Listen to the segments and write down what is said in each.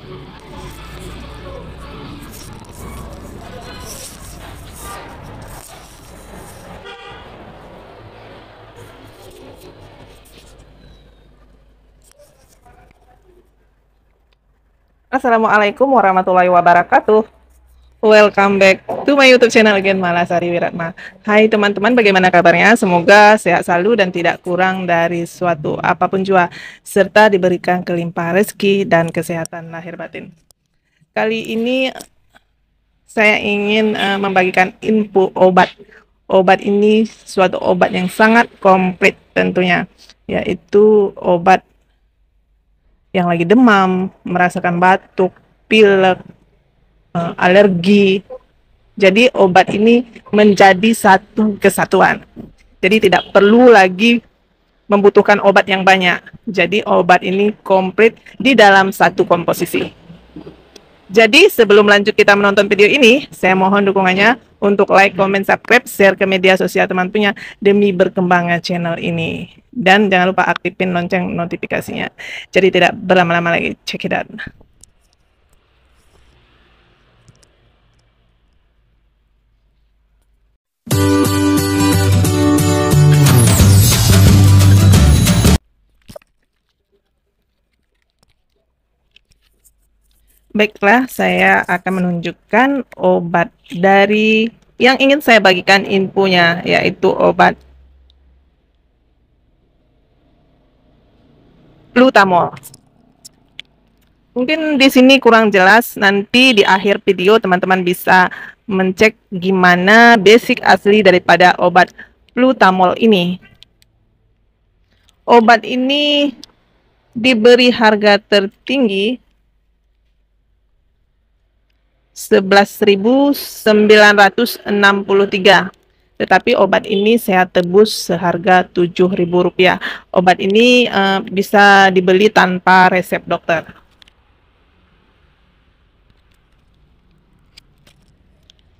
Assalamualaikum warahmatullahi wabarakatuh. Welcome back to my YouTube channel again, Malasari Wiratma. Hai teman-teman, bagaimana kabarnya? Semoga sehat selalu dan tidak kurang dari suatu apapun jua, serta diberikan kelimpahan rezeki dan kesehatan lahir batin. Kali ini saya ingin membagikan info obat. Obat ini suatu obat yang sangat komplit tentunya, yaitu obat yang lagi demam, merasakan batuk, pilek, alergi. Jadi obat ini menjadi satu kesatuan. Jadi tidak perlu lagi membutuhkan obat yang banyak. Jadi obat ini komplit di dalam satu komposisi. Jadi sebelum lanjut kita menonton video ini, saya mohon dukungannya untuk like, comment, subscribe, share ke media sosial teman punya demi berkembangnya channel ini. Dan jangan lupa aktifin lonceng notifikasinya. Jadi tidak berlama-lama lagi, check it out. Baiklah, saya akan menunjukkan obat dari yang ingin saya bagikan infonya, yaitu obat Flutamol. Mungkin di sini kurang jelas, nanti di akhir video teman-teman bisa mencek gimana basic asli daripada obat Flutamol ini. Obat ini diberi harga tertinggi 11.963, tetapi obat ini saya tebus seharga Rp7.000. Obat ini bisa dibeli tanpa resep dokter.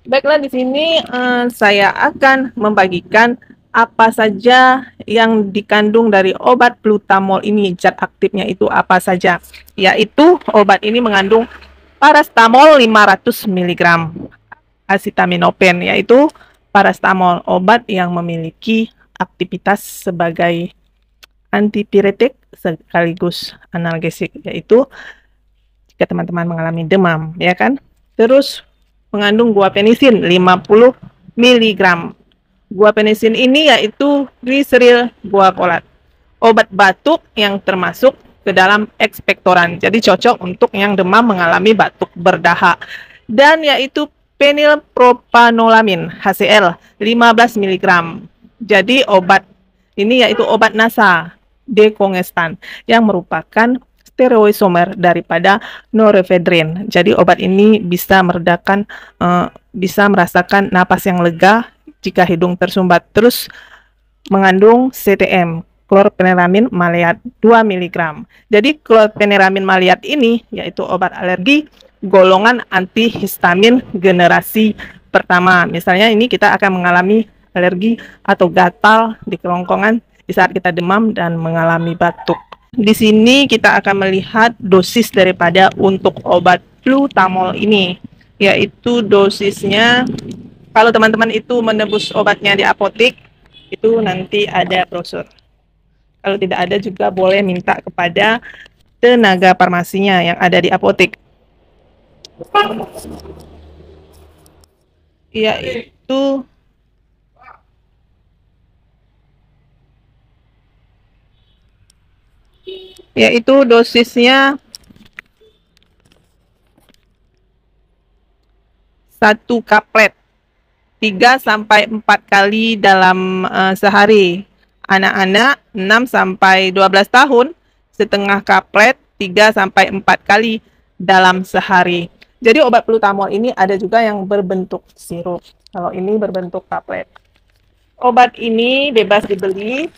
Baiklah, di sini saya akan membagikan apa saja yang dikandung dari obat Flutamol ini. Zat aktifnya itu apa saja, yaitu obat ini mengandung paracetamol 500 mg, acetaminophen, yaitu paracetamol, obat yang memiliki aktivitas sebagai antipiretik sekaligus analgesik, yaitu jika teman-teman mengalami demam, ya kan. Terus mengandung guaifenesin 50 mg. Guaifenesin ini yaitu gliseril guaicolat, obat batuk yang termasuk ke dalam ekspektoran, jadi cocok untuk yang demam mengalami batuk berdahak. Dan yaitu fenilpropanolamin HCl 15 mg. Jadi obat ini yaitu obat NASA dekongestan yang merupakan stereoisomer daripada norepinephrine. Jadi obat ini bisa meredakan, bisa merasakan napas yang lega jika hidung tersumbat. Terus mengandung CTM, chlorpheniramine maleat 2 mg. Jadi chlorpheniramine maleat ini yaitu obat alergi golongan antihistamin generasi pertama. Misalnya ini kita akan mengalami alergi atau gatal di kerongkongan di saat kita demam dan mengalami batuk. Di sini kita akan melihat dosis daripada untuk obat Flutamol ini, yaitu dosisnya kalau teman-teman itu menebus obatnya di apotek itu nanti ada brosur. Kalau tidak ada juga boleh minta kepada tenaga farmasinya yang ada di apotek. Yaitu dosisnya 1 kaplet 3-4 kali dalam sehari. Anak-anak 6-12 tahun setengah kaplet 3-4 kali dalam sehari. Jadi obat Flutamol ini ada juga yang berbentuk sirup. Kalau ini berbentuk kaplet. Obat ini bebas dibeli,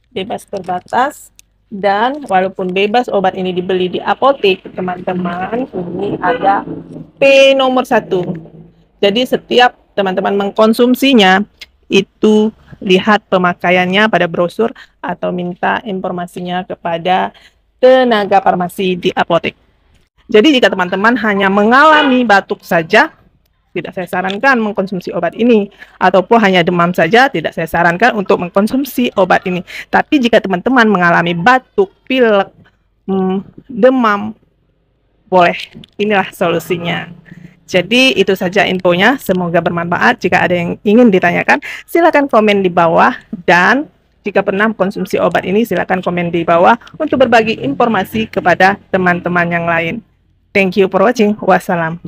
bebas terbatas, dan walaupun bebas obat ini dibeli di apotek, teman-teman, ini ada P nomor 1. Jadi setiap teman-teman mengkonsumsinya itu lihat pemakaiannya pada brosur atau minta informasinya kepada tenaga farmasi di apotek. Jadi jika teman-teman hanya mengalami batuk saja, tidak saya sarankan mengkonsumsi obat ini, ataupun hanya demam saja, tidak saya sarankan untuk mengkonsumsi obat ini. Tapi jika teman-teman mengalami batuk, pilek, demam, boleh. Inilah solusinya. Jadi itu saja infonya, semoga bermanfaat. Jika ada yang ingin ditanyakan, silakan komen di bawah, dan jika pernah mengkonsumsi obat ini, silakan komen di bawah untuk berbagi informasi kepada teman-teman yang lain. Thank you for watching. Wassalam.